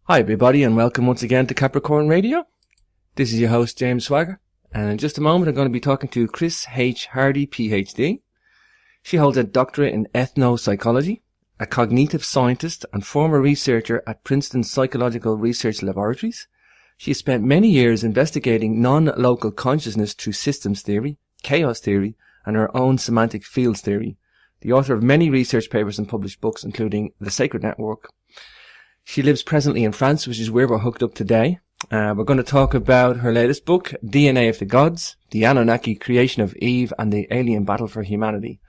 Hi everybody and welcome once again to Capricorn Radio. This is your host James Swagger, and in just a moment I'm going to be talking to Chris H. Hardy, PhD. She holds a doctorate in ethnopsychology, a cognitive scientist and former researcher at Princeton Psychological Research Laboratories. She has spent many years investigating non-local consciousness through systems theory, chaos theory and her own semantic fields theory. The author of many research papers and published books including The Sacred Network. She lives presently in France, which is where we're hooked up today. We're going to talk about her latest book, DNA of the Gods, the Anunnaki Creation of Eve and the Alien Battle for Humanity.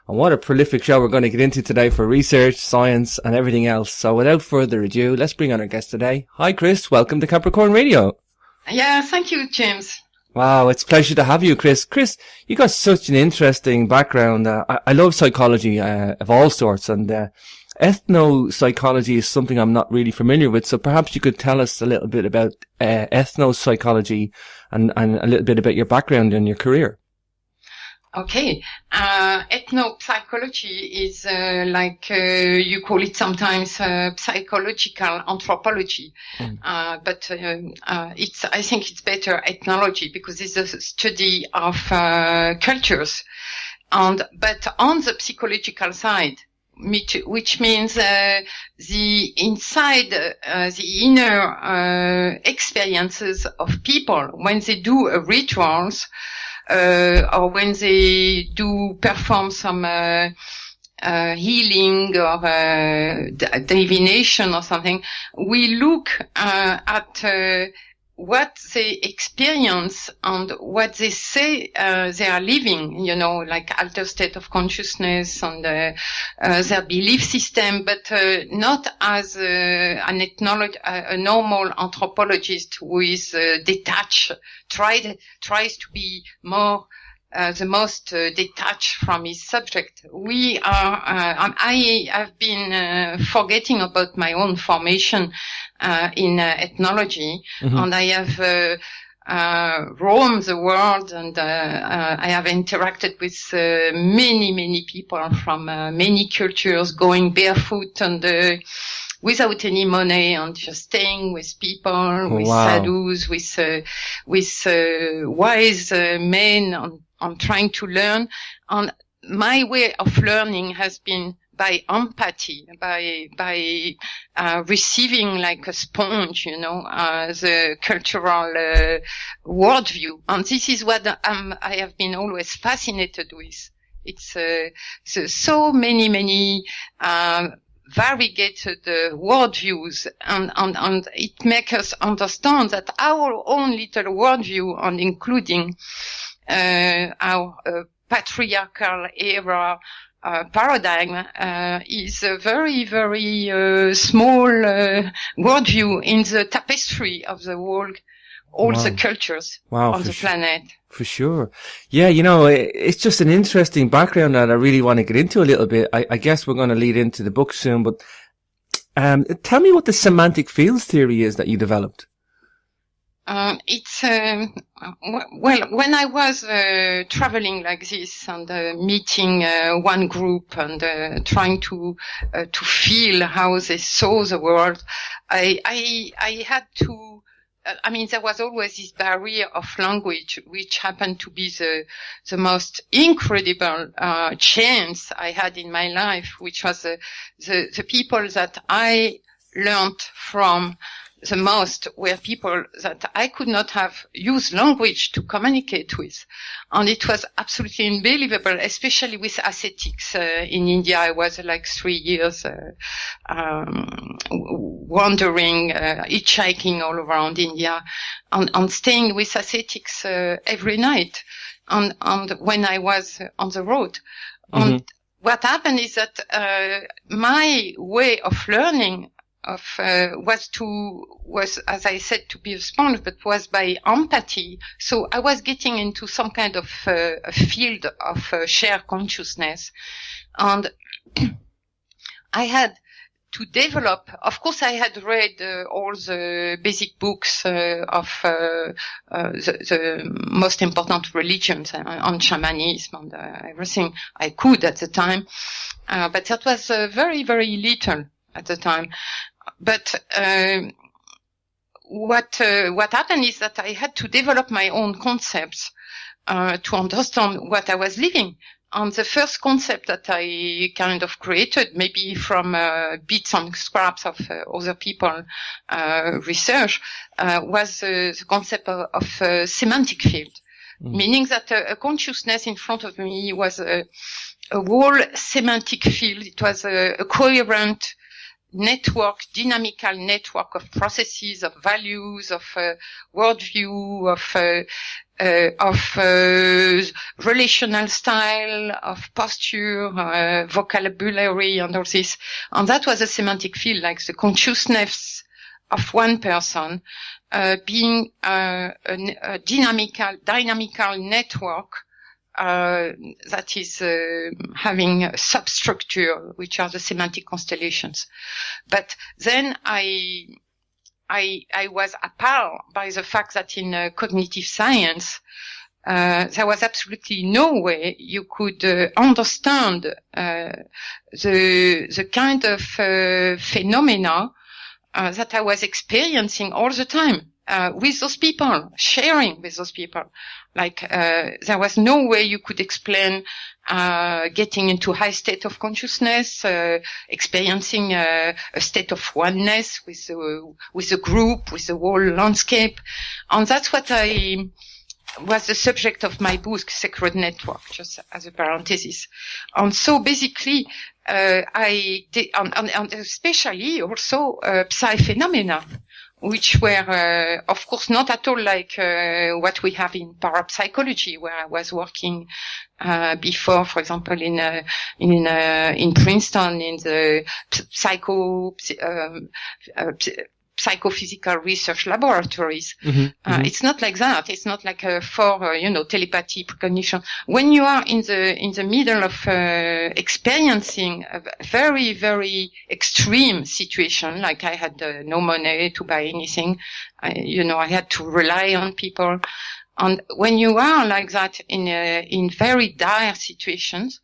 And what a prolific show we're going to get into today for research, science and everything else. So without further ado, let's bring on our guest today. Hi Chris, welcome to Capricorn Radio. Yeah, thank you, James. Wow, it's a pleasure to have you, Chris. Chris, you got such an interesting background. I love psychology of all sorts, and ethnopsychology is something I'm not really familiar with, so perhaps you could tell us a little bit about ethnopsychology and a little bit about your background and your career. Okay. Ethnopsychology is you call it sometimes psychological anthropology. But I think it's better ethnology because it's a study of cultures. But on the psychological side, which means the inner experiences of people when they do rituals or when they do perform some healing or divination or something. We look at what they experience and what they say they are living, like altered state of consciousness and their belief system, but not as a normal anthropologist who is detached, tries to be more the most detached from his subject. I have been forgetting about my own formation in ethnology, and I have roamed the world, and I have interacted with many people from many cultures, going barefoot and without any money, and just staying with people, with sadhus, with wise men, on trying to learn. And my way of learning has been by empathy, by receiving like a sponge, the cultural worldview. And this is what I have been always fascinated with. It's so many variegated worldviews, and it makes us understand that our own little worldview, and including our patriarchal era paradigm, is a very, very small worldview in the tapestry of the world, all the cultures on the planet. For sure. Yeah, it's just an interesting background that I really want to get into a little bit. I guess we're going to lead into the book soon, but tell me what the semantic fields theory is that you developed. It's when I was traveling like this and meeting one group and trying to feel how they saw the world, I had to. There was always this barrier of language, which happened to be the most incredible chance I had in my life, which was the people that I learned from the most were people that I could not have used language to communicate with. And it was absolutely unbelievable, especially with ascetics. In India, I was like 3 years, wandering, hitchhiking all around India and staying with ascetics, every night. And when I was on the road. And what happened is that, my way of learning was, as I said, to be a sponge, but was by empathy. So I was getting into some kind of a field of shared consciousness, and I had to develop. Of course, I had read all the basic books of the most important religions on shamanism and everything I could at the time, but that was very, very little at the time. But what happened is that I had to develop my own concepts to understand what I was living. And the first concept that I kind of created, maybe from bits and scraps of other people research, was the concept of semantic field, meaning that a consciousness in front of me was a whole semantic field. It was a coherent network, dynamical network of processes, of values, of worldview, of relational style, of posture, vocabulary, and all this. And that was a semantic field, like the consciousness of one person being a dynamical network that is having a substructure, which are the semantic constellations. But then I was appalled by the fact that in cognitive science, there was absolutely no way you could understand the kind of phenomena that I was experiencing all the time with those people, sharing with those people. Like there was no way you could explain getting into high state of consciousness, experiencing a state of oneness with the group, with the whole landscape. And that's what was the subject of my book, Sacred Network, just as a parenthesis. And so basically, I did, and especially also psi phenomena, which were, of course, not at all like what we have in parapsychology, where I was working before, for example, in Princeton, in the psychophysical research laboratories. It's not like that. It's not like for telepathy, precognition. When you are in the middle of experiencing a very, very extreme situation, like I had no money to buy anything, I had to rely on people. And when you are like that in very dire situations,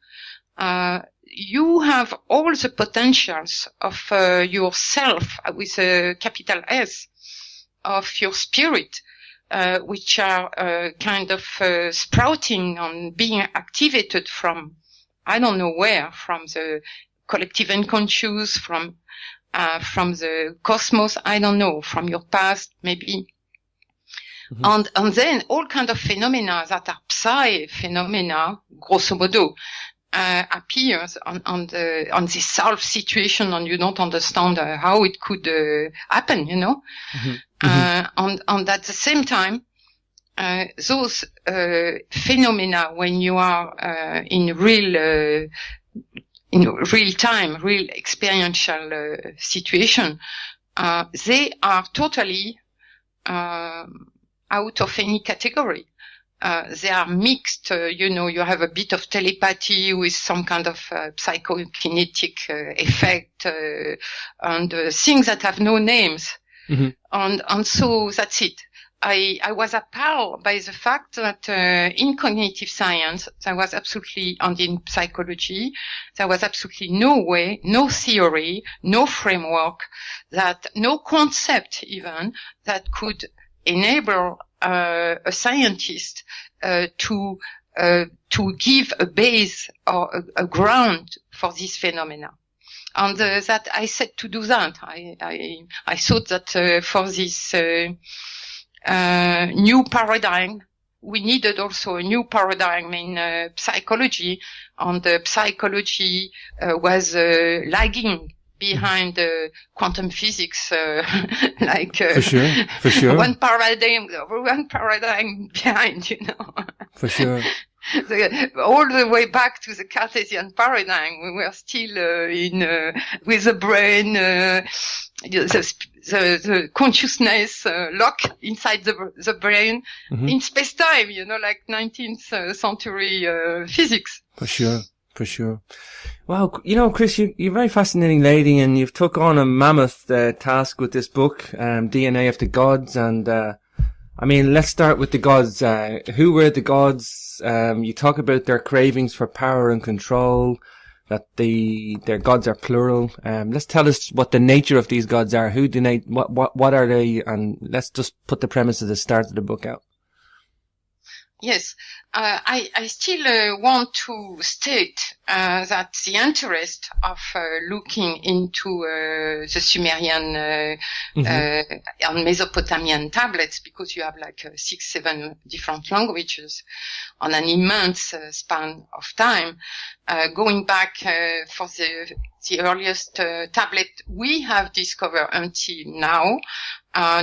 you have all the potentials of yourself with a capital S, of your spirit, which are kind of sprouting and being activated from, I don't know where, from the collective unconscious, from the cosmos, I don't know, from your past, maybe. And then all kind of phenomena that are psi phenomena, grosso modo, appears on this self situation, and you don't understand how it could happen, and at the same time, those phenomena, when you are in real time, real experiential situation, they are totally out of any category. They are mixed, you have a bit of telepathy with some kind of psychokinetic effect, and things that have no names. And so that's it. I was appalled by the fact that in cognitive science, there was absolutely, and in psychology, there was absolutely no way, no theory, no framework, no concept even, that could enable a scientist to give a base or a ground for this phenomena. And that I said to do that. I thought that for this new paradigm, we needed also a new paradigm in psychology, and psychology was lagging behind quantum physics, for sure. One paradigm behind, For sure. All the way back to the Cartesian paradigm, we were still with the brain, the consciousness locked inside the brain in space-time, like 19th century physics. For sure. Wow, Chris, you're a very fascinating lady, and you've took on a mammoth task with this book, DNA of the Gods. And let's start with the gods. Who were the gods? You talk about their cravings for power and control, that their gods are plural. Let's tell us what the nature of these gods are. Who do they, what are they? And let's just put the premise at the start of the book out. Yes, I still want to state that the interest of looking into the Sumerian and Mesopotamian tablets, because you have like 6-7 different languages on an immense span of time, going back for the earliest tablet we have discovered until now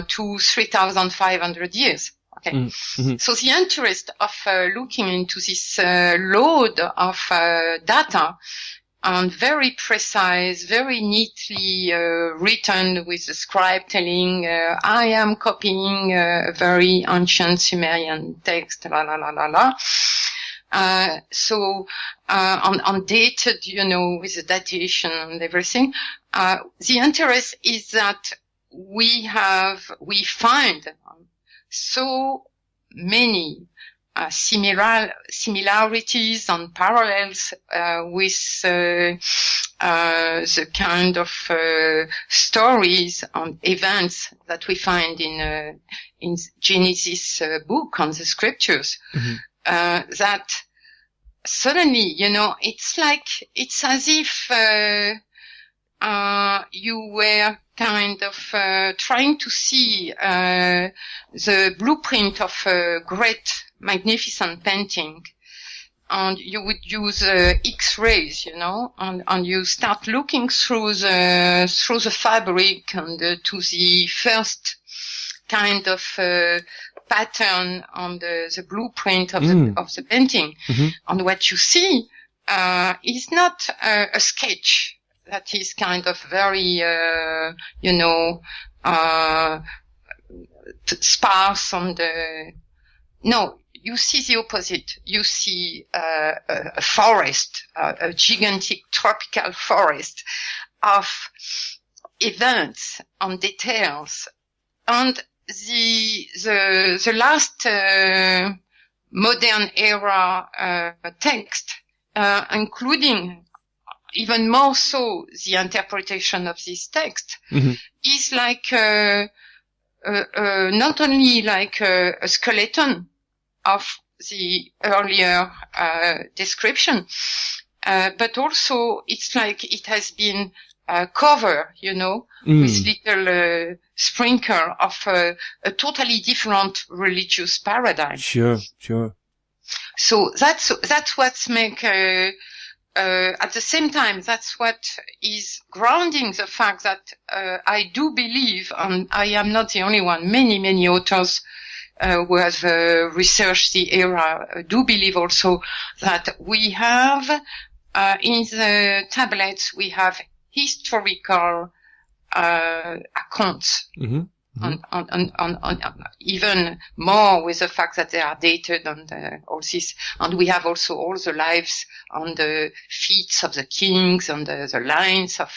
to 3,500 years. Okay. Mm-hmm. So the interest of looking into this load of data, and very precise, very neatly written with the scribe telling, I am copying a very ancient Sumerian text, la la la la la. So undated, you know, with the datation and everything. The interest is that we find so many similarities and parallels with the kind of stories and events that we find in Genesis book on the scriptures. Mm-hmm. That suddenly, you know, it's as if you were kind of trying to see the blueprint of a great, magnificent painting, and you would use X-rays, you know, and you start looking through the fabric and to the first kind of pattern on the blueprint of the painting, mm-hmm. And what you see is not a sketch. That is kind of very, sparse on no, you see the opposite. You see a forest, a gigantic tropical forest of events and details. And the last modern era text, including even more so the interpretation of this text, mm-hmm. is like not only like a skeleton of the earlier description, but also it's like it has been covered, you know, with little sprinkle of a totally different religious paradigm. Sure. So that's what make at the same time, that's what is grounding the fact that I do believe, and I am not the only one, many authors who have researched the era do believe also that we have in the tablets, we have historical accounts. Mm-hmm. And even more with the fact that they are dated and all this. And we have also all the lives and the feats of the kings and the lines of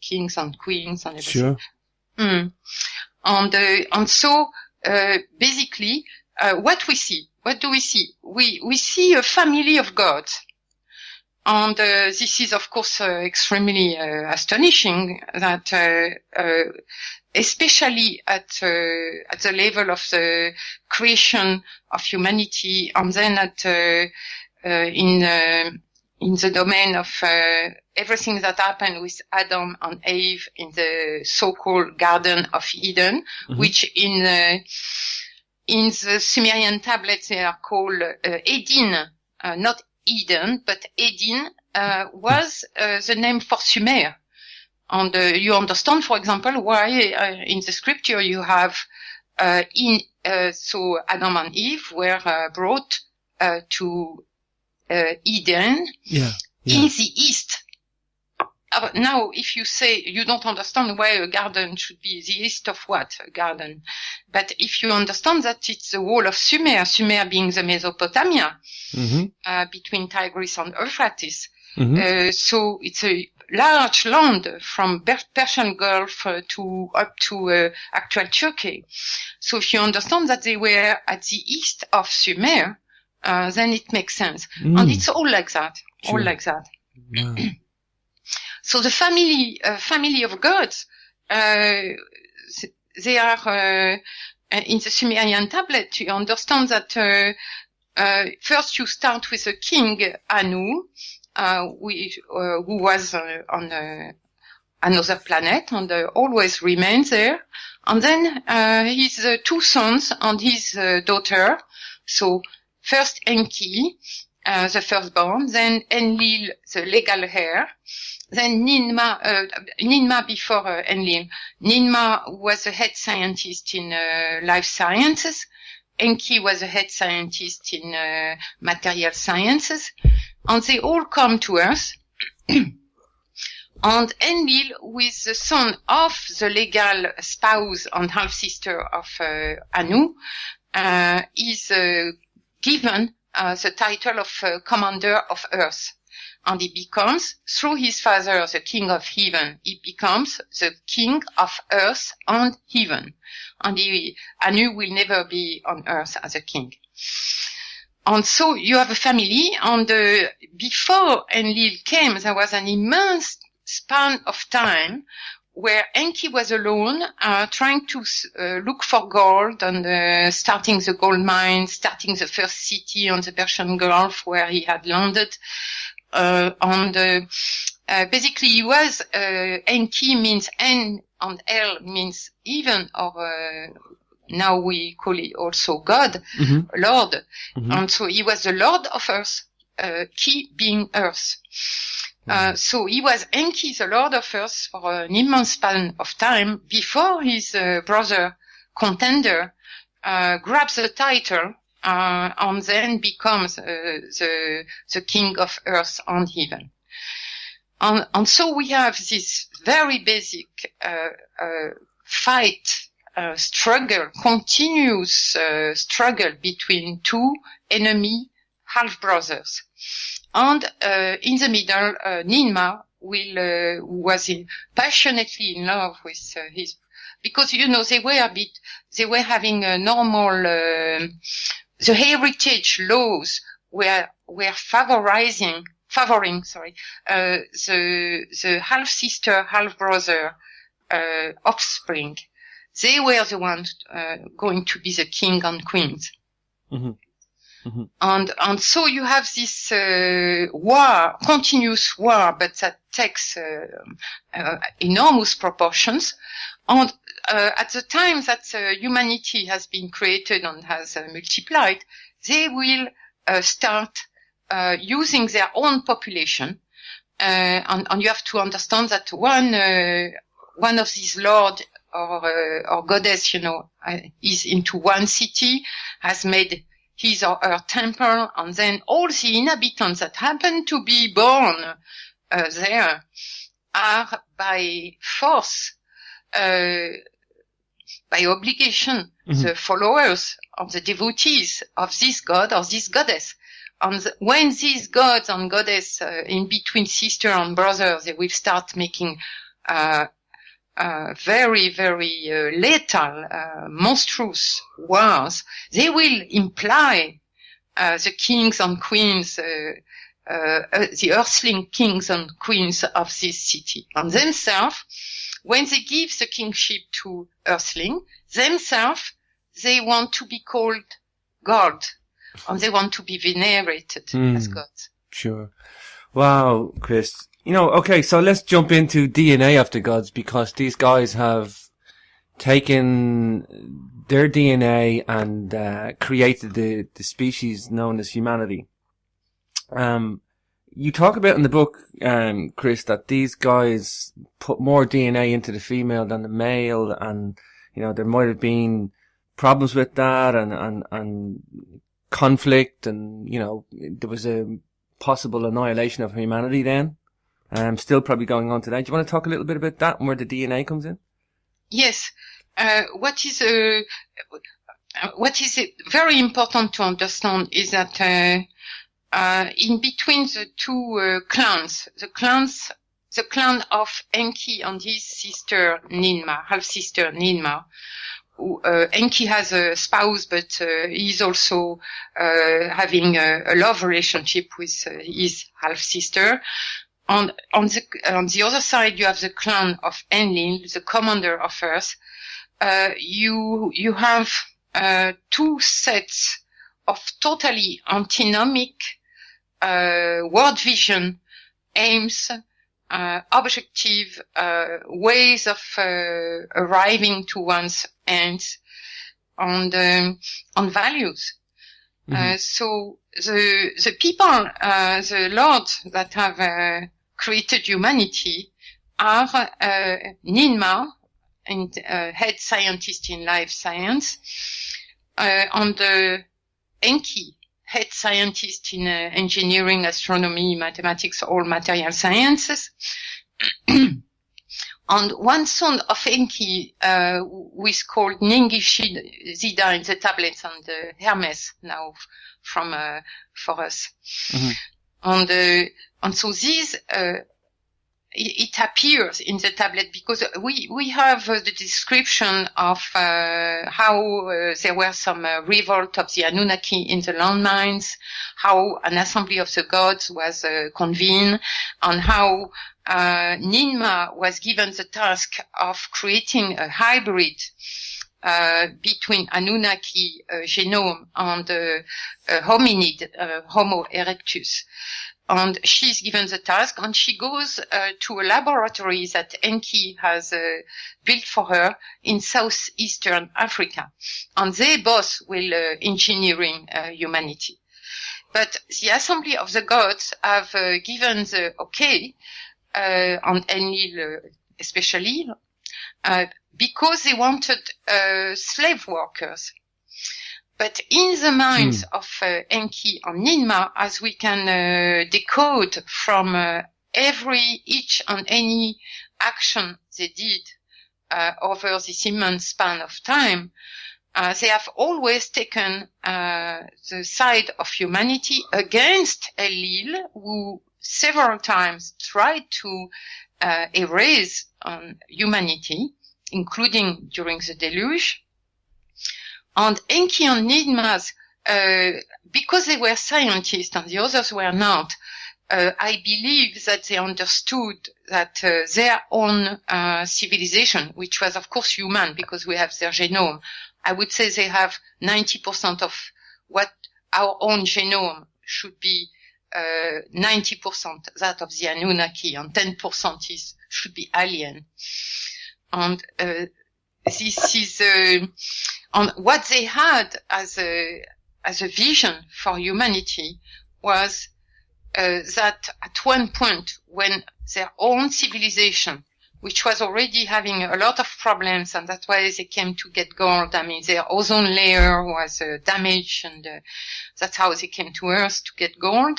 kings and queens and everything. Sure. And so, basically, what do we see? We see a family of gods. And this is, of course, extremely astonishing that especially at the level of the creation of humanity, and then in the domain of everything that happened with Adam and Eve in the so-called Garden of Eden, mm-hmm. which in the Sumerian tablets they are called Eden, not Eden, but Eden was the name for Sumer. And you understand, for example, why in the scripture you have so Adam and Eve were brought to Eden in the east. Now, if you say you don't understand why a garden should be the east of what? A garden. But if you understand that it's the wall of Sumer being the Mesopotamia, mm-hmm. Between Tigris and Euphrates, mm-hmm. So it's a large land from Persian Gulf to up to actual Turkey. So if you understand that they were at the east of Sumer, then it makes sense. And it's all like that. Sure. All like that. Wow. So the family of gods, they are in the Sumerian tablet. You understand that first you start with the king Anu, who was on another planet and always remains there. And then his two sons and his daughter. So first Enki, the firstborn, then Enlil, the legal heir, then Ninma before Enlil. Ninma was the head scientist in life sciences. Enki was the head scientist in material sciences. And they all come to Earth. And Enlil, who is the son of the legal spouse and half-sister of Anu, is given the title of commander of Earth. And he becomes, through his father, the king of heaven, he becomes the king of earth and heaven. And Anu will never be on earth as a king. And so you have a family, and before Enlil came, there was an immense span of time where Enki was alone, trying to look for gold and starting the gold mine, starting the first city on the Persian Gulf where he had landed. Basically he was, Enki means N and L means even, or now we call it also God, Lord. And so he was the Lord of Earth, Ki being Earth. So he was Enki, the Lord of Earth, for an immense span of time before his brother contender grabs the title and then becomes the king of earth and heaven. And so we have this very basic fight, struggle, continuous struggle between two enemy half-brothers. And in the middle, Ninma was passionately in love with his, because you know they were having a normal, the heritage laws were favoring the half sister, half brother offspring. They were the ones going to be the king and queens. And so you have this war, continuous war, but that takes enormous proportions. And at the time that humanity has been created and has multiplied, they will start using their own population. And you have to understand that one of these lord or goddess, is into one city, has made his or her temple, and then all the inhabitants that happen to be born there are by force, by obligation, the followers of the devotees of this god or this goddess. And when these gods and goddess in between sister and brother, they will start making very, very lethal, monstrous wars, they will imply the kings and queens, the earthling kings and queens of this city. And themselves, when they give the kingship to earthling, themselves, they want to be called God, and they want to be venerated as gods. Sure. Wow, Chris. Okay, so let's jump into DNA of the gods, because these guys have taken their DNA and created the species known as humanity. You talk about in the book, Chris, that these guys put more DNA into the female than the male, and there might have been problems with that and conflict, and there was a possible annihilation of humanity then. Still probably going on today. Do you want to talk a little bit about that and where the DNA comes in? Yes. What is very important to understand is that in between the two clans, the clan of Enki and his sister Ninma, half sister Ninma, Enki has a spouse, but he's also having a love relationship with his half sister. on the other side, you have the clan of Enlil, the commander of Earth. You have two sets of totally antinomic world vision, aims, objective ways of arriving to one's ends, on values. So the people, the lords that have created humanity are Ninma, and head scientist in life science, and Enki, head scientist in engineering, astronomy, mathematics, all material sciences. And one son of Enki, who is called Ningishida in the tablets and Hermes now from for us. And so these it appears in the tablet because we have the description of how there were some revolt of the Anunnaki in the landmines, how an assembly of the gods was convened, and how Ninma was given the task of creating a hybrid between Anunnaki genome and hominid, Homo erectus. And she's given the task, and she goes to a laboratory that Enki has built for her in southeastern Africa. And they both will engineering humanity. But the assembly of the gods have given the okay, on Enlil especially, because they wanted slave workers. But in the minds of Enki and Ninma, as we can decode from each and any action they did over this immense span of time, they have always taken the side of humanity against Enlil, who several times tried to erase humanity, including during the deluge. And Enki and Ninma's, because they were scientists and the others were not, I believe that they understood that their own civilization, which was of course human because we have their genome, I would say they have 90% of what our own genome should be, 90% that of the Anunnaki, and 10% should be alien. And this is and what they had as a vision for humanity was that at one point when their own civilization, which was already having a lot of problems, and that's why they came to get gold. I mean, their ozone layer was damaged, and that's how they came to Earth to get gold.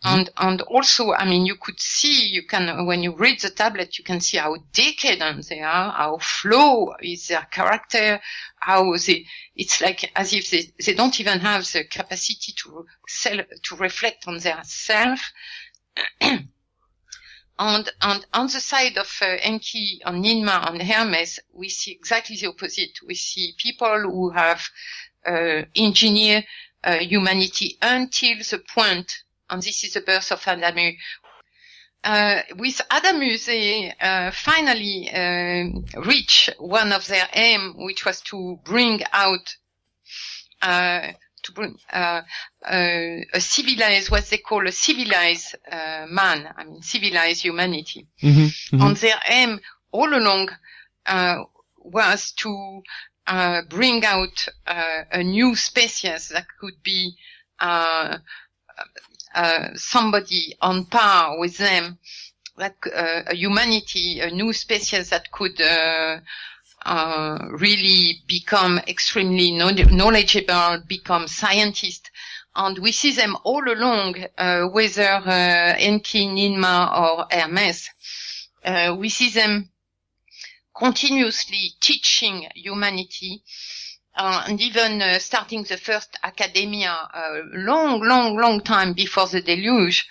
And also, I mean, you could see, when you read the tablet, you can see how decadent they are, how flawed is their character, it's like as if they don't even have the capacity to reflect on their self. And on the side of Enki and Ninma and Hermes, we see exactly the opposite. We see people who have engineered humanity until the point, and this is the birth of Adamu. With Adamu, they finally reach one of their aim, which was to bring out a civilized, what they call a civilized man, I mean civilized humanity. And their aim all along was to bring out a new species that could be somebody on par with them, like a humanity, a new species that could really become extremely knowledgeable, become scientists. And we see them all along, whether Enki, Ninma, or Hermes. We see them continuously teaching humanity, and even starting the first academia long time before the deluge,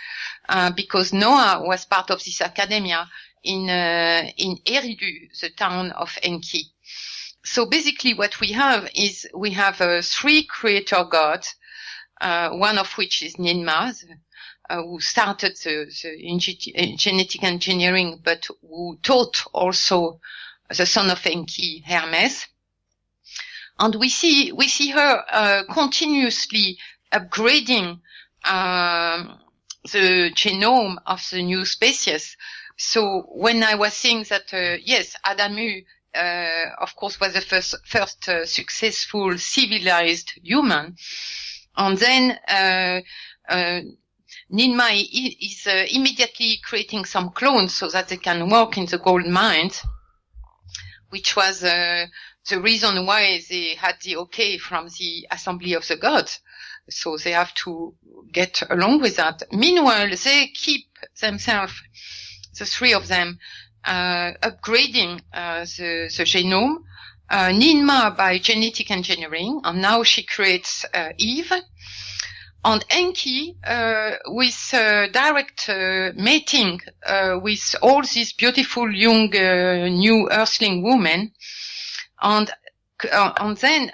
because Noah was part of this academia in Eridu, the town of Enki. So basically what we have is we have three creator gods, one of which is Ninma, who started the genetic engineering, but who taught also the son of Enki, Hermes. And we see her continuously upgrading the genome of the new species. So when I was saying that, yes, Adamu, of course, was the first successful civilized human, and then Ninmah is immediately creating some clones so that they can work in the gold mines, which was the reason why they had the okay from the Assembly of the Gods. So they have to get along with that. Meanwhile, they keep themselves, the three of them, upgrading the genome. Ninmah by genetic engineering, and now she creates Eve. And Enki with direct mating with all these beautiful young new earthling women, and then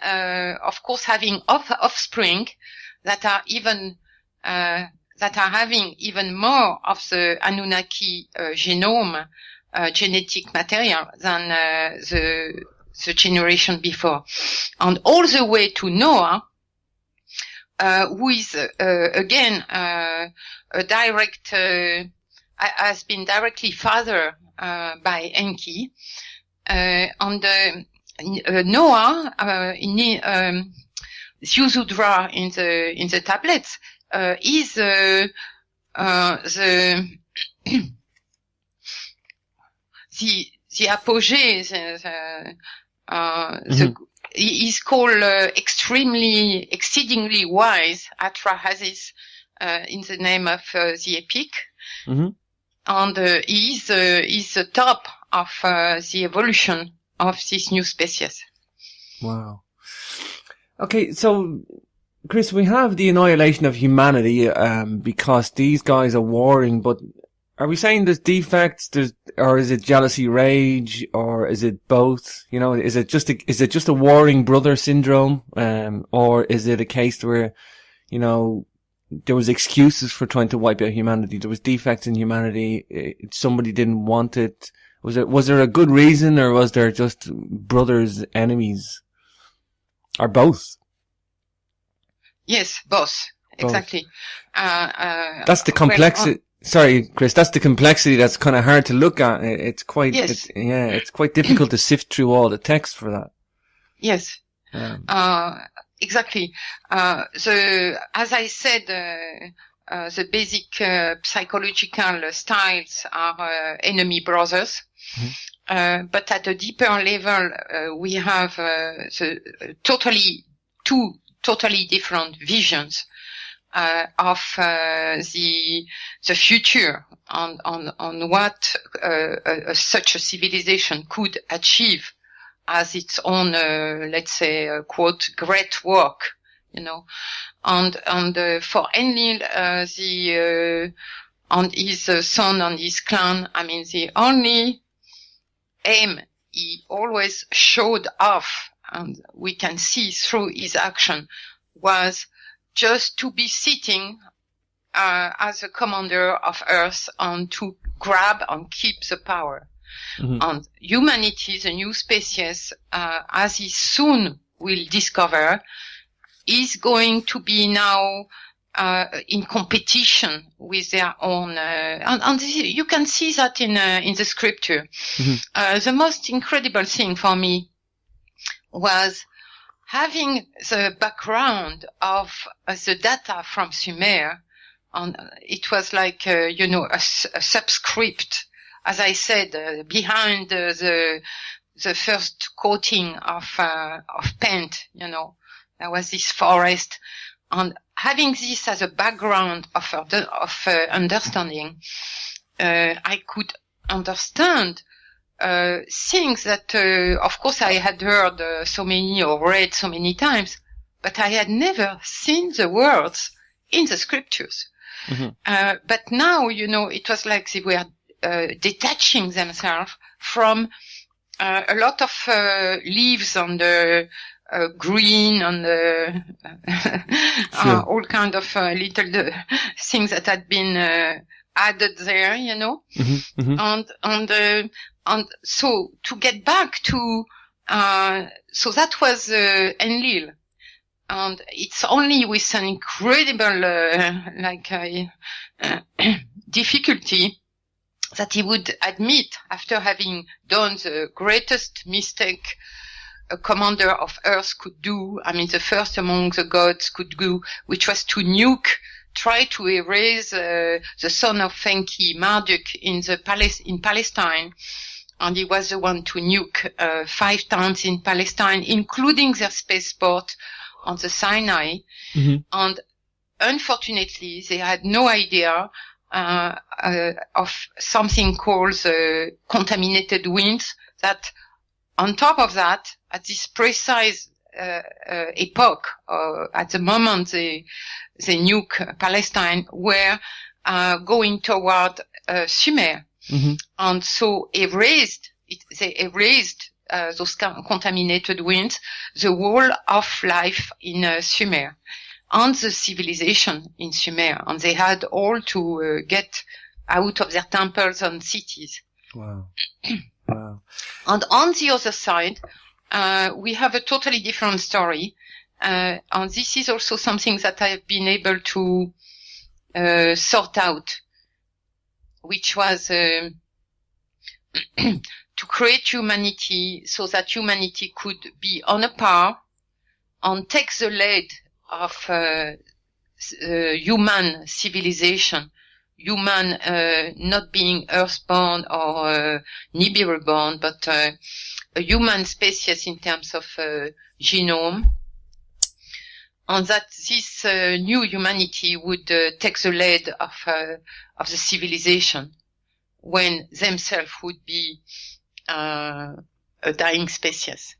of course having offspring that are having even more of the Anunnaki genome genetic material than the generation before, and all the way to Noah, who is again a direct has been directly fathered by Enki, and Noah Ziusudra in the tablets is the apogee, he is called exceedingly wise, Atrahasis, in the name of the epic. Mm-hmm. And he is the top of the evolution of this new species. Wow. Okay, so Chris, we have the annihilation of humanity because these guys are warring, but are we saying there's defects, or is it jealousy, rage, or is it both? You know, is it just a warring brother syndrome, or is it a case where, you know, there was excuses for trying to wipe out humanity? There was defects in humanity. Somebody didn't want it. Was there a good reason, or was there just brothers, enemies, or both? Yes, both. Exactly. That's the complexity. Sorry, Chris, that's the complexity that's kind of hard to look at. It's quite, yes. It's quite difficult to sift through all the text for that. Yes. Exactly. As I said, the basic psychological styles are enemy brothers. Mm-hmm. But at a deeper level, we have two totally different visions of the future on what such a civilization could achieve as its own, let's say, quote, great work, you know. And for Enlil, and his son and his clan, I mean, the only aim he always showed off, and we can see through his action, was just to be sitting as a commander of Earth and to grab and keep the power. Mm-hmm. And humanity, the new species, as he soon will discover, is going to be now in competition with their own. And you can see that in the scripture. Mm-hmm. The most incredible thing for me was having the background of the data from Sumer, and it was like, a subscript, as I said, behind the first coating of paint, you know, there was this forest, and having this as a background of understanding, I could understand things that, of course, I had heard so many or read so many times, but I had never seen the words in the scriptures. Mm-hmm. But now, you know, it was like they were detaching themselves from a lot of leaves on the green, on the Sure. all kind of little things that had been added there, you know. And so to get back to so that was Enlil. And it's only with an incredible, difficulty that he would admit, after having done the greatest mistake a commander of Earth could do, I mean, the first among the gods could do, which was to try to erase the son of Enki, Marduk, in Palestine. And he was the one to nuke 5 towns in Palestine, including their spaceport on the Sinai. And unfortunately, they had no idea of something called contaminated winds, that on top of that, at this precise epoch, at the moment they nuke Palestine, were going toward Sumer. And so they erased those contaminated winds, the whole of life in Sumer, and the civilization in Sumer. And they had all to get out of their temples and cities. Wow. Wow. And on the other side, we have a totally different story. And this is also something that I've been able to sort out, which was to create humanity so that humanity could be on a par and take the lead of human civilization, human not being earthborn or Nibiru-born, but a human species in terms of genome, and that this new humanity would take the lead of the civilization, when themselves would be a dying species.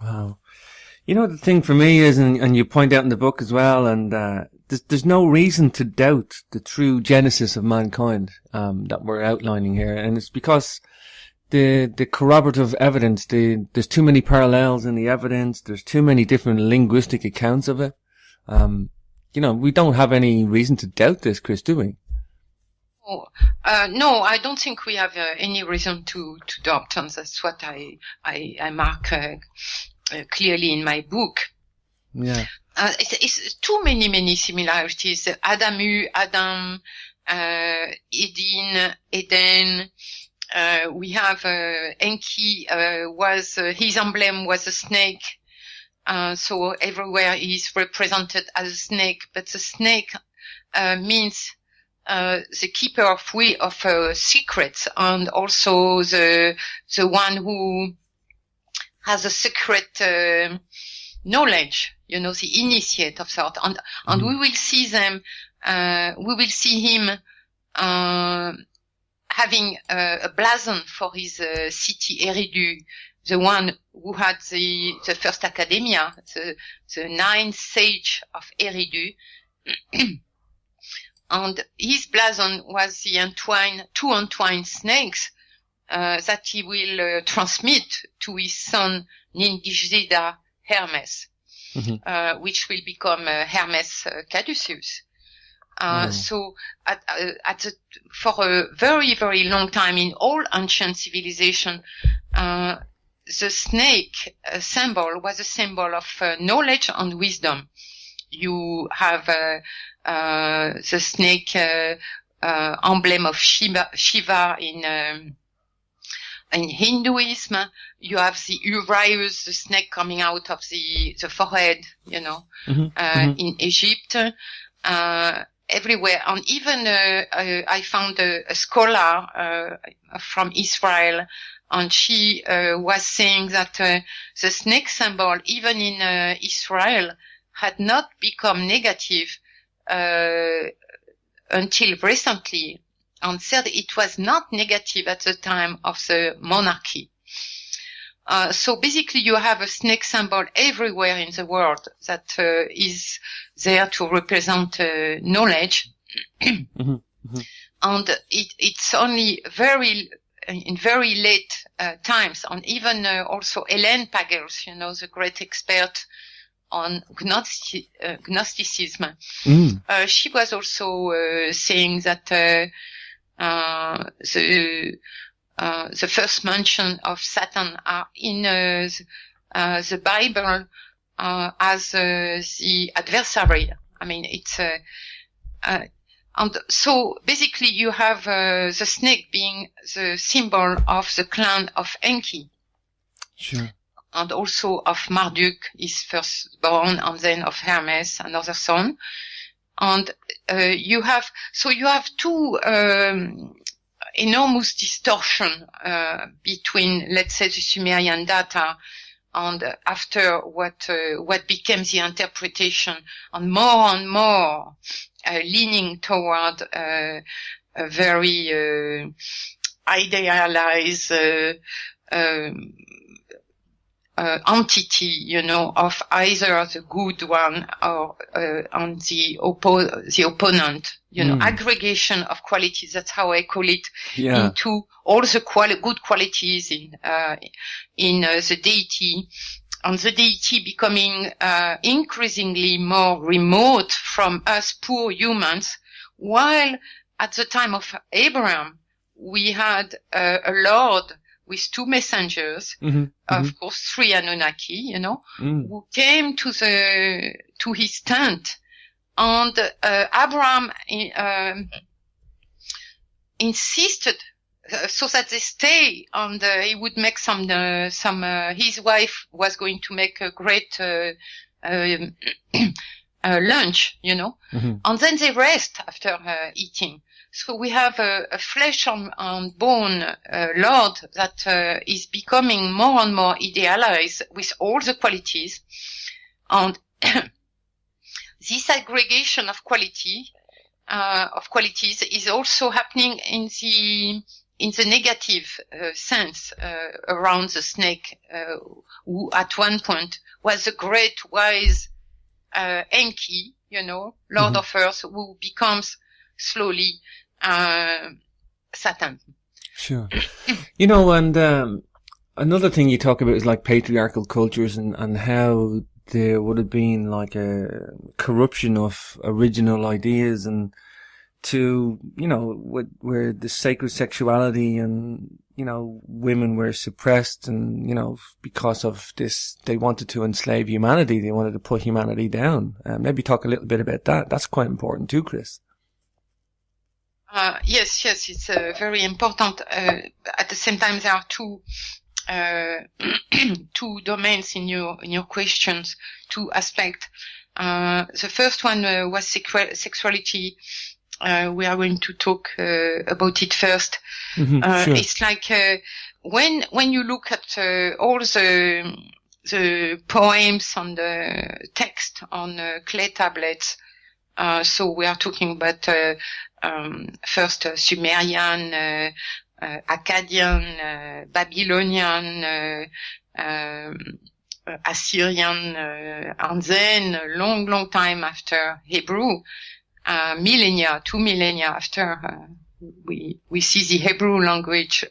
Wow. You know, the thing for me is, and you point out in the book as well, and there's no reason to doubt the true genesis of mankind that we're outlining here, and it's because the corroborative evidence, there's too many parallels in the evidence, there's too many different linguistic accounts of it. You know, we don't have any reason to doubt this, Chris, do we? No, I don't think we have any reason to doubt, and that's what I mark clearly in my book. Yeah. It's too many similarities. Adam, Eden. We have Enki his emblem was a snake. So everywhere he's represented as a snake, but the snake means the keeper of secrets, and also the one who has a secret knowledge, you know, the initiate of sort. And we will see them, we will see him having a blazon for his city Eridu, the one who had the first academia, the 9th sage of Eridu. And his blazon was the two entwined snakes that he will transmit to his son Ningishzida Hermes, which will become Hermes Caduceus. So for a very long time in all ancient civilization, the snake symbol was a symbol of knowledge and wisdom. You have the snake emblem of Shiva in Hinduism. You have the Uraeus, the snake coming out of the forehead, you know, in Egypt, everywhere. And even I found a scholar from Israel, and she was saying that the snake symbol, even in Israel, had not become negative until recently, and said it was not negative at the time of the monarchy. So basically you have a snake symbol everywhere in the world that is there to represent knowledge. And it's only very in very late times, and even also Hélène Pagels, the great expert on Gnosticism. She was also saying that the first mention of Satan are in the Bible as the adversary. I mean, it's and so basically you have the snake being the symbol of the clan of Enki. Sure. And also of Marduk, his firstborn, and then of Hermes, another son. And you have two enormous distortion between, let's say, the Sumerian data and after what became the interpretation, and more leaning toward a very idealized entity, of either the good one or on the opponent, aggregation of qualities. That's how I call it. Yeah. Into all the good qualities in the deity, and the deity becoming increasingly more remote from us poor humans, while at the time of Abraham we had a Lord with two messengers, of course, 3 Anunnaki, who came to his tent, and Abraham insisted so that they stay, and he would make some. His wife was going to make a great lunch, and then they rest after eating. So we have a flesh and bone Lord that is becoming more and more idealized with all the qualities, and this aggregation of qualities is also happening in the negative sense around the snake, who at one point was the great wise Enki, Lord of Earth, who becomes slowly Satan. Sure. And another thing you talk about is like patriarchal cultures and how there would have been like a corruption of original ideas, and to, where the sacred sexuality and, women were suppressed, and, because of this, they wanted to enslave humanity. They wanted to put humanity down. Maybe talk a little bit about that. That's quite important too, Chris. Yes, it's very important. At the same time, there are two domains in your questions, two aspects. The first one was sexuality. We are going to talk about it first. Sure. It's like when you look at all the poems and the text on clay tablets. So we are talking about first Sumerian, Akkadian, Babylonian, Assyrian, and then a long time after Hebrew, 2 millennia after we see the Hebrew language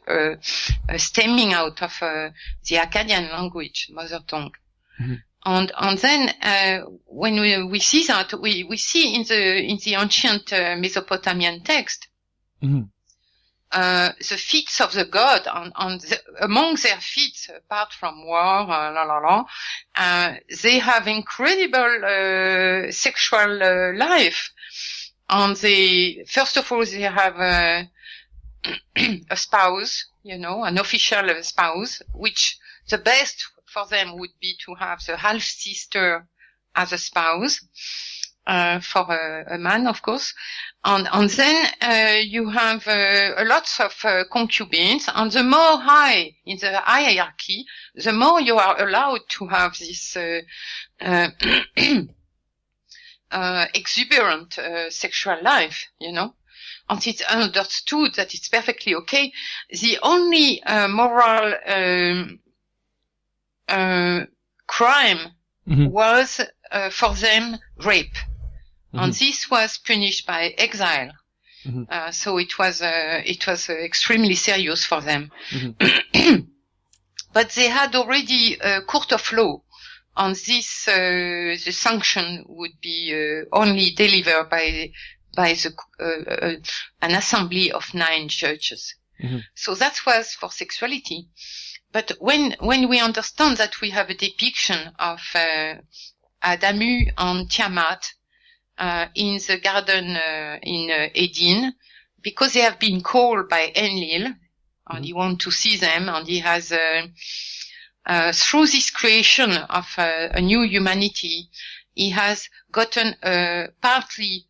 stemming out of the Akkadian language, mother tongue. And then when we see that, we see in the ancient Mesopotamian text the feats of the god, and among their feats, apart from war, they have incredible sexual life. And first of all, they have a spouse, an official spouse, which the best for them would be to have the half sister as a spouse, for a man, of course. And then you have lots of concubines, and the more high in the hierarchy, the more you are allowed to have this exuberant sexual life, And it's understood that it's perfectly okay. The only moral crime was for them rape. And this was punished by exile. So it was extremely serious for them. But they had already a court of law on this. The sanction would be only delivered by an assembly of 9 judges. So that was for sexuality. But when we understand that we have a depiction of Adamu and Tiamat in the garden in Eden, because they have been called by Enlil, and he wants to see them, and he has through this creation of a new humanity, he has gotten partly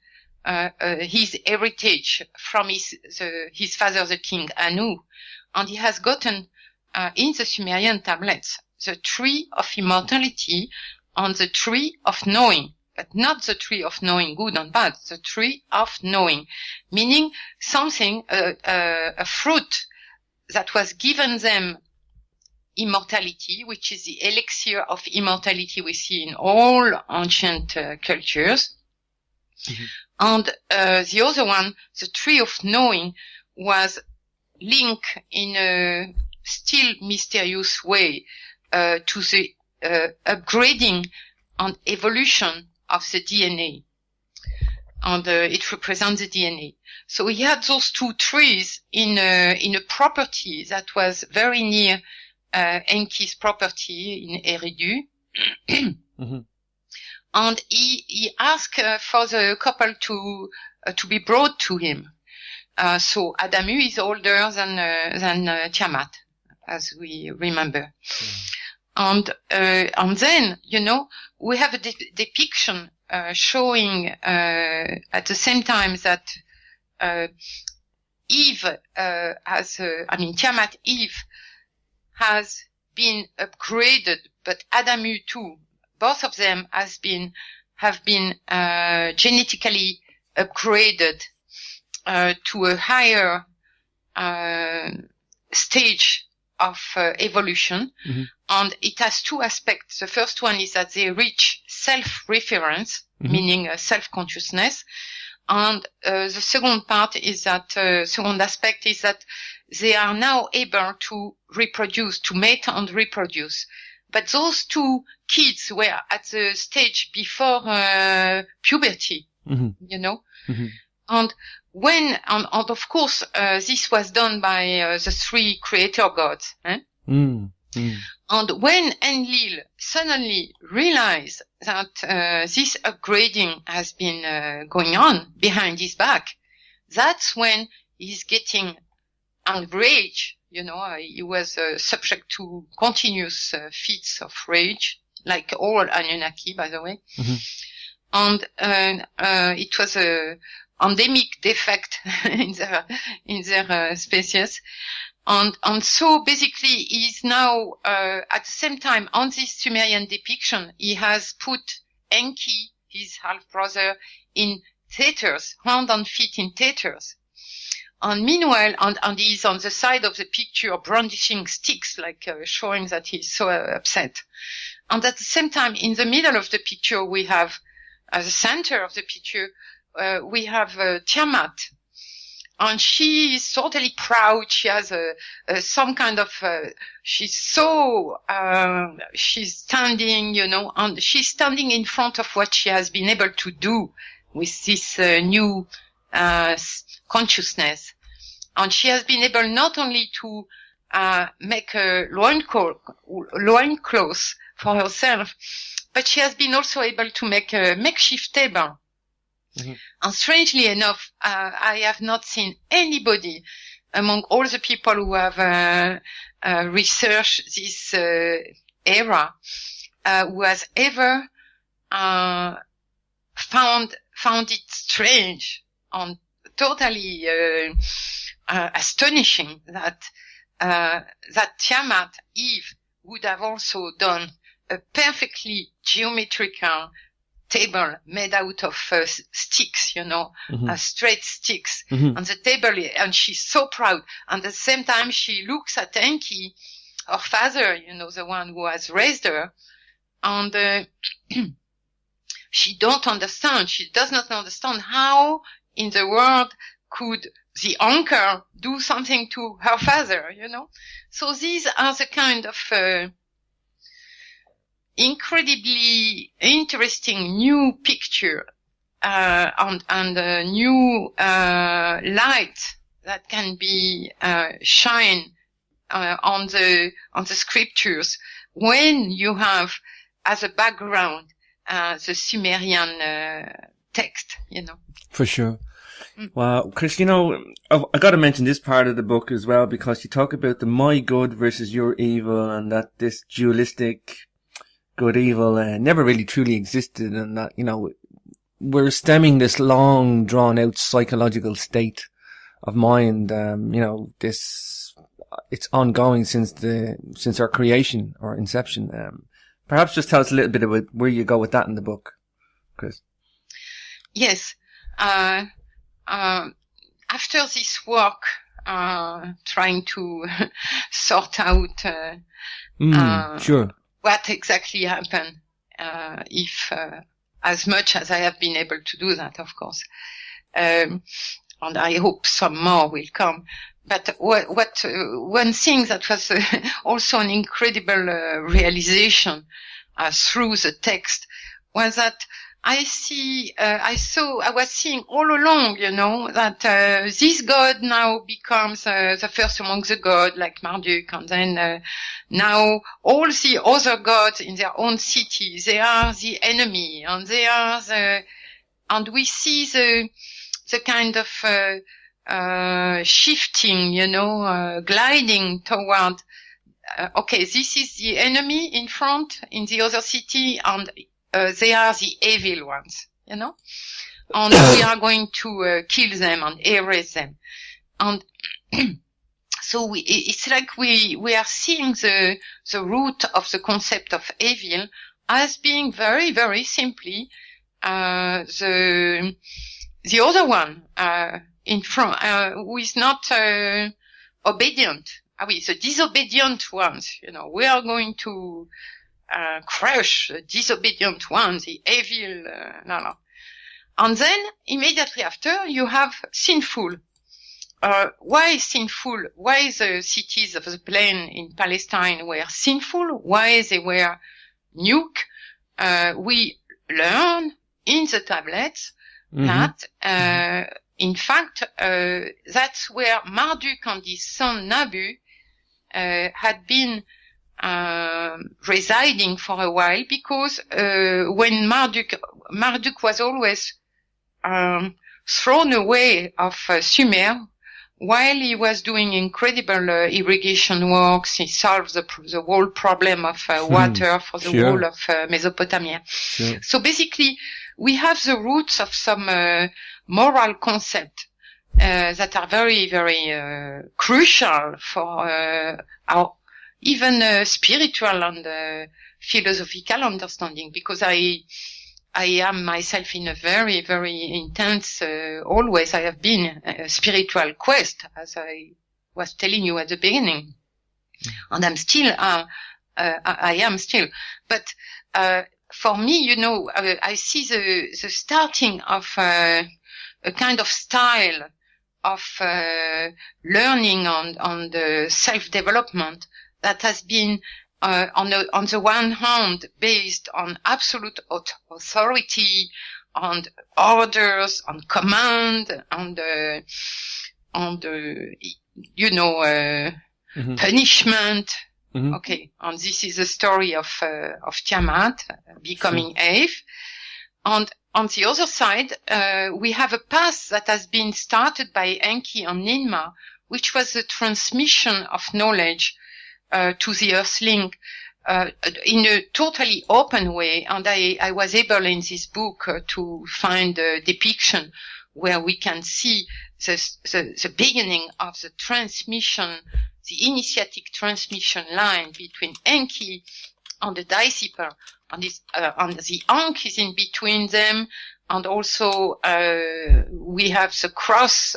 his heritage from his father, the king Anu, and he has gotten in the Sumerian tablets the tree of immortality and the tree of knowing, but not the tree of knowing good and bad, the tree of knowing, meaning something, a fruit that was given them immortality, which is the elixir of immortality we see in all ancient cultures. And the other one, the tree of knowing, was linked in a still mysterious way to the upgrading and evolution of the DNA. And it represents the DNA. So he had those 2 trees in a property that was very near Enki's property in Eridu. And he asked for the couple to be brought to him. So Adamu is older than Tiamat, as we remember. And then, we have a depiction showing at the same time that Tiamat Eve has been upgraded, but Adamu too. Both of them have been genetically upgraded to a higher stage of evolution. And it has 2 aspects. The first one is that they reach self-reference, meaning self-consciousness. And the second part is that, second aspect is that they are now able to reproduce, to mate and reproduce. But those 2 kids were at the stage before puberty, And when, and of course, this was done by the 3 creator gods. And when Enlil suddenly realized that this upgrading has been going on behind his back, that's when he's getting enraged. He was subject to continuous fits of rage, like all Anunnaki, by the way. And it was a endemic defect in their species. And so basically he's now, at the same time, on this Sumerian depiction, he has put Enki, his half-brother, in theaters, hand and feet in theaters. And meanwhile, and he's on the side of the picture brandishing sticks, like showing that he's so upset. And at the same time, in the middle of the picture, we have, at the center of the picture, we have Tiamat. And she is totally proud. She has some kind of, she's standing, and she's standing in front of what she has been able to do with this new consciousness. And she has been able not only to make a loincloth for herself, but she has been also able to make a makeshift table. And strangely enough, I have not seen anybody among all the people who have researched this era who has ever found it strange and totally astonishing that Tiamat, Eve, would have also done a perfectly geometrical table made out of sticks, straight sticks on the table, and she's so proud. And at the same time, she looks at Enki, her father, the one who has raised her, and she does not understand how in the world could the anchor do something to her father, So these are the kind of incredibly interesting new picture and a new light that can be shine on the scriptures when you have as a background the Sumerian text, For sure. Wow, Chris, I got to mention this part of the book as well, because you talk about the my good versus your evil, and that this dualistic good evil never really truly existed, and that, we're stemming this long drawn out psychological state of mind, it's ongoing since our creation or inception. Perhaps just tell us a little bit about where you go with that in the book, Chris. Yes. After this work, trying to sort out sure. what exactly happened, if as much as I have been able to do that, of course, and I hope some more will come. But one thing that was also an incredible realization through the text was that I was seeing all along, that this god now becomes the first among the gods, like Marduk, and then now all the other gods in their own city, they are the enemy, and they are and we see the kind of shifting, gliding toward. Okay, this is the enemy in front in the other city, and they are the evil ones, and we are going to kill them and erase them. And so it's like we are seeing the root of the concept of evil as being very, very simply the other one in front who is not obedient. The disobedient ones, we are going to crush the disobedient ones, the evil, no. And then immediately after you have sinful. Why sinful? Why the cities of the plain in Palestine were sinful? Why they were nuke? We learn in the tablets that, in fact, that's where Marduk and his son Nabu had been residing for a while, because when Marduk was always thrown away of Sumer while he was doing incredible irrigation works. He solved the whole problem of water for the whole of Mesopotamia. Sure. So basically, we have the roots of some moral concept that are very, very crucial for our even spiritual and philosophical understanding, because I am myself in a very, very intense, always I have been a spiritual quest, as I was telling you at the beginning. And I'm still, I am still. But, for me, I see the starting of, a kind of style of, learning on the self-development that has been, on the one hand, based on absolute authority, on orders, on command, on punishment. Mm-hmm. Okay, and this is the story of Tiamat becoming Eve. And on the other side, we have a path that has been started by Enki and Ninmah, which was the transmission of knowledge to the Earthling in a totally open way. And I was able in this book to find a depiction where we can see the beginning of the transmission, the initiatic transmission line between Enki and the disciple, and the Ankh is in between them. And also, we have the cross,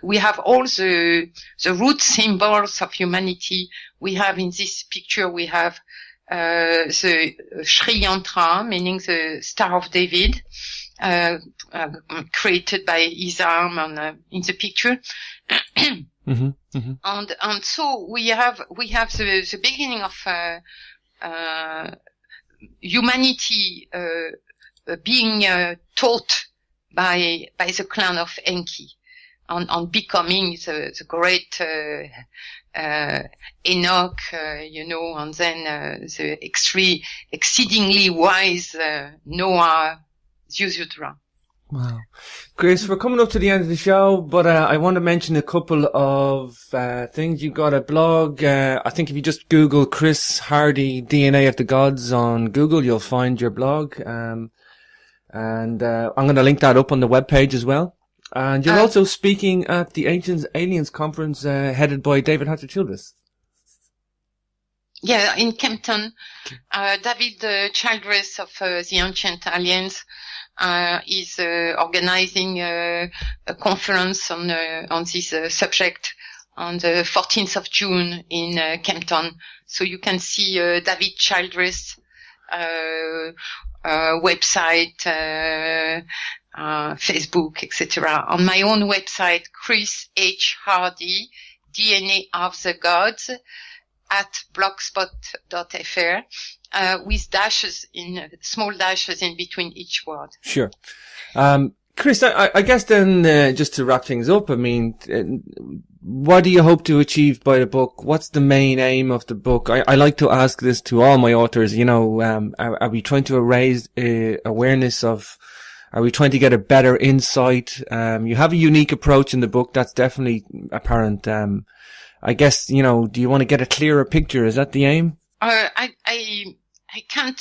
we have all the root symbols of humanity. We have in this picture, we have, the Sri Yantra, meaning the Star of David. created by his arm in the picture. And so we have the beginning of humanity being taught by the clan of Enki on becoming the great Enoch, and then the exceedingly wise Noah, Ziusudra. Wow. Chris, we're coming up to the end of the show, but I want to mention a couple of things. You've got a blog. I think if you just Google Chris Hardy, DNA of the Gods on Google, you'll find your blog. And I'm going to link that up on the webpage as well. And you're also speaking at the Ancient Aliens Conference headed by David Hatcher-Childress. Yeah, in Kempton. David Childress of the Ancient Aliens is organizing a conference on this subject on the 14th of June in Kempton. So you can see David Childress website, Facebook, etc. On my own website, Chris H. Hardy, DNA of the Gods, at blogspot.fr, with dashes small dashes in between each word. Sure. Chris, I guess then, just to wrap things up, I mean, what do you hope to achieve by the book? What's the main aim of the book? I like to ask this to all my authors, are we trying to raise awareness of, are we trying to get a better insight? You have a unique approach in the book. That's definitely apparent. I guess, do you want to get a clearer picture? Is that the aim? I can't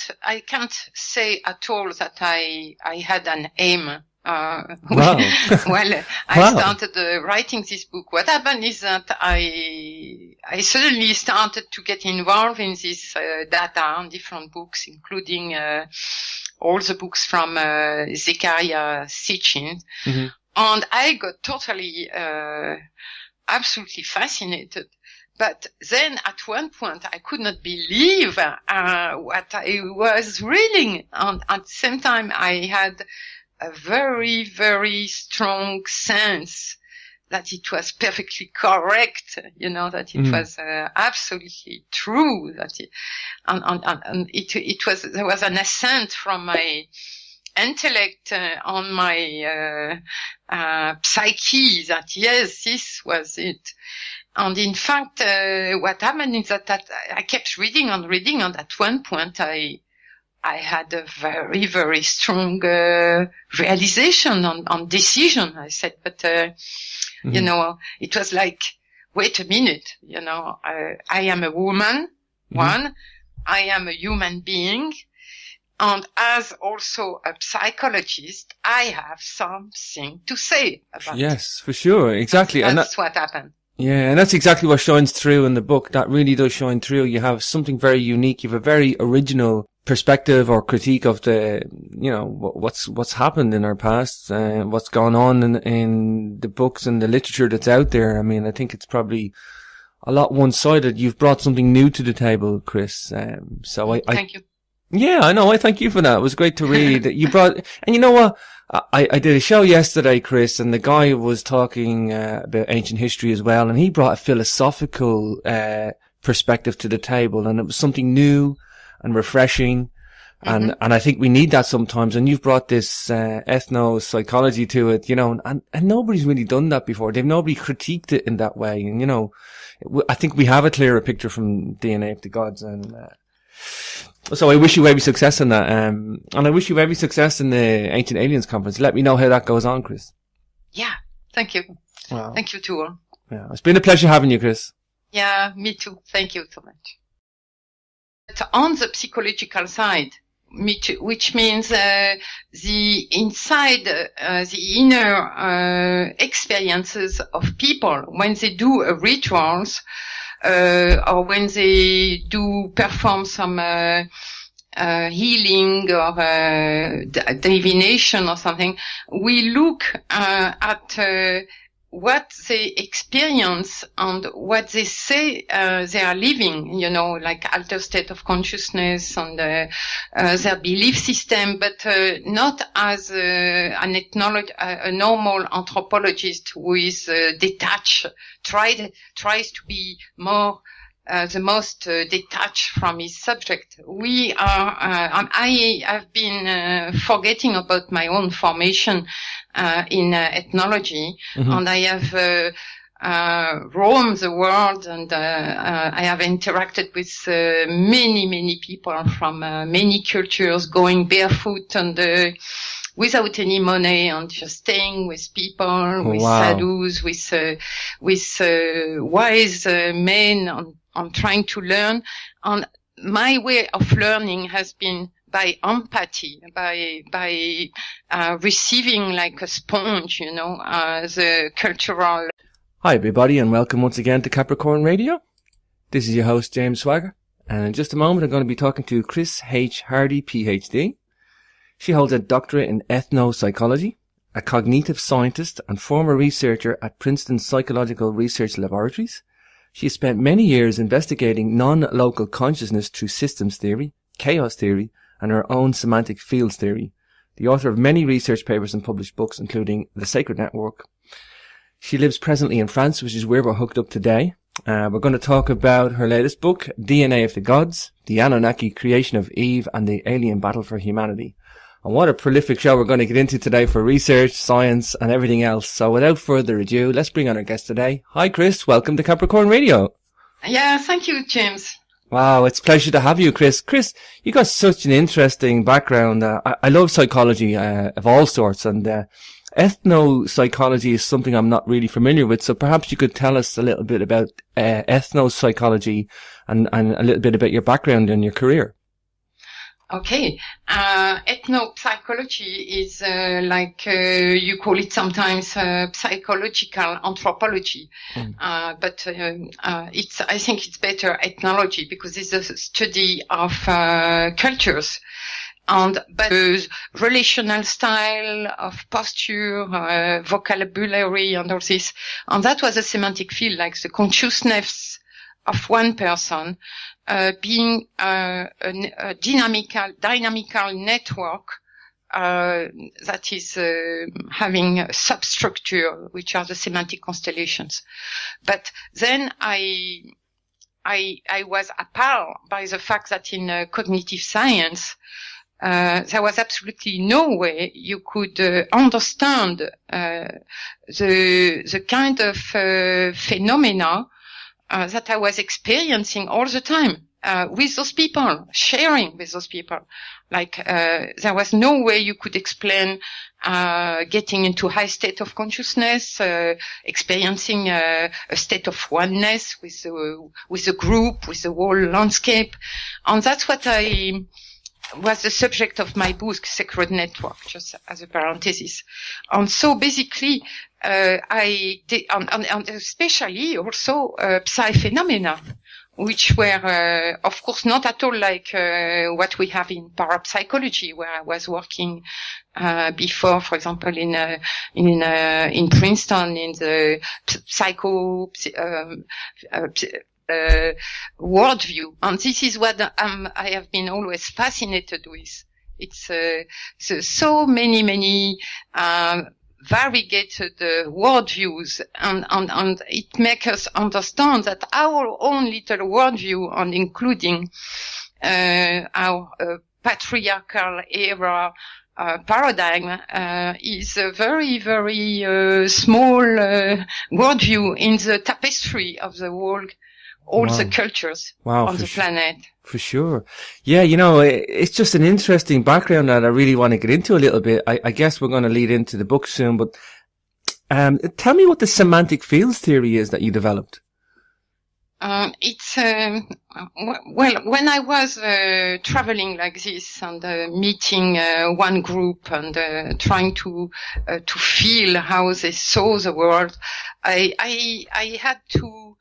say at all that I had an aim. Wow. Well, I started writing this book. What happened is that I suddenly started to get involved in this data on different books, including all the books from Zecharia Sitchin. Mm-hmm. And I got totally absolutely fascinated. But then at one point I could not believe what I was reading. And at the same time I had a very, very strong sense that it was perfectly correct, that it was absolutely true, that there was an assent from my intellect on my psyche that yes, this was it. And in fact, what happened is that I kept reading, and at one point I had a very, very strong realization on decision. I said, but it was like, wait a minute, I am a woman, one, I am a human being, and as also a psychologist, I have something to say about it. Yes, for sure, exactly. That's what happened. Yeah, and that's exactly what shines through in the book. That really does shine through. You have something very unique. You have a very original perspective or critique of the, what's happened in our past, what's gone on in the books and the literature that's out there. I mean, I think it's probably a lot one-sided. You've brought something new to the table, Chris. Thank you. Yeah, I know. I thank you for that. It was great to read. You brought, and you know what? I did a show yesterday, Chris, and the guy was talking about ancient history as well, and he brought a philosophical perspective to the table, and it was something new and refreshing, and I think we need that sometimes. And you've brought this ethno-psychology to it, and nobody's really done that before. Nobody critiqued it in that way, and I think we have a clearer picture from DNA of the Gods, and so I wish you every success in that, and I wish you every success in the Ancient Aliens Conference. Let me know how that goes on, Chris. Yeah, thank you. Wow. Thank you too. Yeah, it's been a pleasure having you, Chris. Yeah, me too. Thank you so much. But on the psychological side, which means the inside, the inner experiences of people when they do rituals, or when they do perform some healing or divination or something, we look at what they experience and what they say they are living, like altered state of consciousness and their belief system, but not as a normal anthropologist who is detached, tries to be more the most detached from his subject. I have been forgetting about my own formation in ethnology, and I have roamed the world, and I have interacted with many people from many cultures, going barefoot and without any money, and just staying with people, with sadhus, with wise men, and trying to learn. And my way of learning has been by empathy, by receiving like a sponge, the cultural. Hi everybody, and welcome once again to Capricorn Radio. This is your host James Swagger, and in just a moment I'm going to be talking to Chris H. Hardy, PhD. She holds a doctorate in ethnopsychology, a cognitive scientist and former researcher at Princeton Psychological Research Laboratories. She has spent many years investigating non-local consciousness through systems theory, chaos theory, and her own semantic fields theory. The author of many research papers and published books, including The Sacred Network. She lives presently in France, which is where we're hooked up today. We're going to talk about her latest book, DNA of the Gods, the Anunnaki Creation of Eve, and the Alien Battle for Humanity. And what a prolific show we're going to get into today for research, science, and everything else. So without further ado, let's bring on our guest today. Hi, Chris. Welcome to Capricorn Radio. Yeah, thank you, James. Wow, it's a pleasure to have you, Chris. Chris, you got such an interesting background. I love psychology of all sorts, and ethnopsychology is something I'm not really familiar with. So perhaps you could tell us a little bit about ethnopsychology and a little bit about your background and your career. Okay. Ethnopsychology is you call it sometimes psychological anthropology. But I think it's better ethnology, because it's a study of cultures and relational style, of posture, vocabulary, and all this. And that was a semantic field, like the consciousness of one person being a dynamical network that is having a substructure, which are the semantic constellations. But then I was appalled by the fact that in cognitive science there was absolutely no way you could understand the kind of phenomena that I was experiencing all the time with those people, sharing with those people. Like there was no way you could explain getting into high state of consciousness, experiencing a state of oneness with the group, with the whole landscape. And that's what was the subject of my book, Sacred Network, just as a parenthesis. And so basically, I did, and especially also psi phenomena, which were, of course, not at all like what we have in parapsychology, where I was working before, for example, in Princeton, in the worldview. And this is what I have been always fascinated with. It's so many variegated worldviews, and it makes us understand that our own little worldview, and including our patriarchal era paradigm, is a very small worldview in the tapestry of the world. All the cultures on the planet. For sure. Yeah, it's just an interesting background that I really want to get into a little bit. I guess we're going to lead into the book soon, but tell me what the semantic fields theory is that you developed. It's when I was traveling like this and meeting one group and trying to feel how they saw the world, I had to.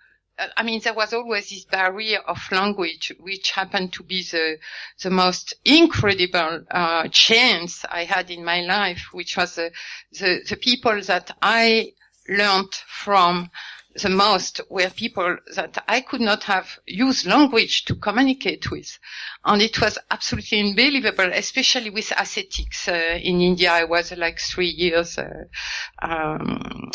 There was always this barrier of language, which happened to be the most incredible chance I had in my life, which was the people that I learned from the most were people that I could not have used language to communicate with. And it was absolutely unbelievable, especially with ascetics. In India, I was like 3 years,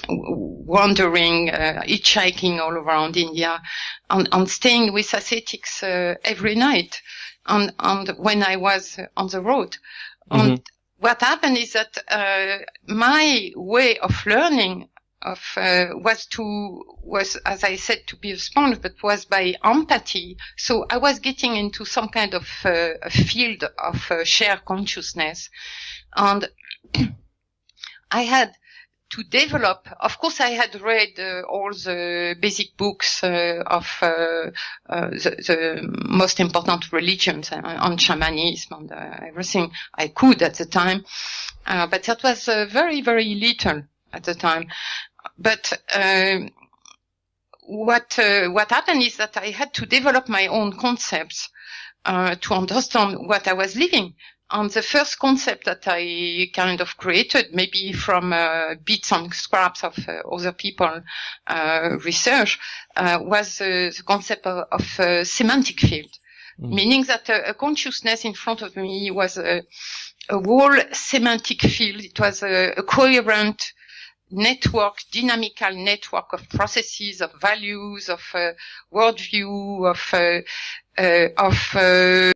wandering, hitchhiking all around India and staying with ascetics, every night. And when I was on the road. Mm-hmm. And what happened is that, my way of learning was, as I said, to be a sponge, but was by empathy. So I was getting into some kind of a field of shared consciousness. And I had to develop, of course, I had read all the basic books of the most important religions on shamanism and everything I could at the time. But that was very, very little at the time. But what happened is that I had to develop my own concepts to understand what I was living. And the first concept that I kind of created, maybe from bits and scraps of other people research, was the concept of semantic field, meaning that a consciousness in front of me was a whole semantic field. It was a coherent network, dynamical network of processes, of values, of worldview, of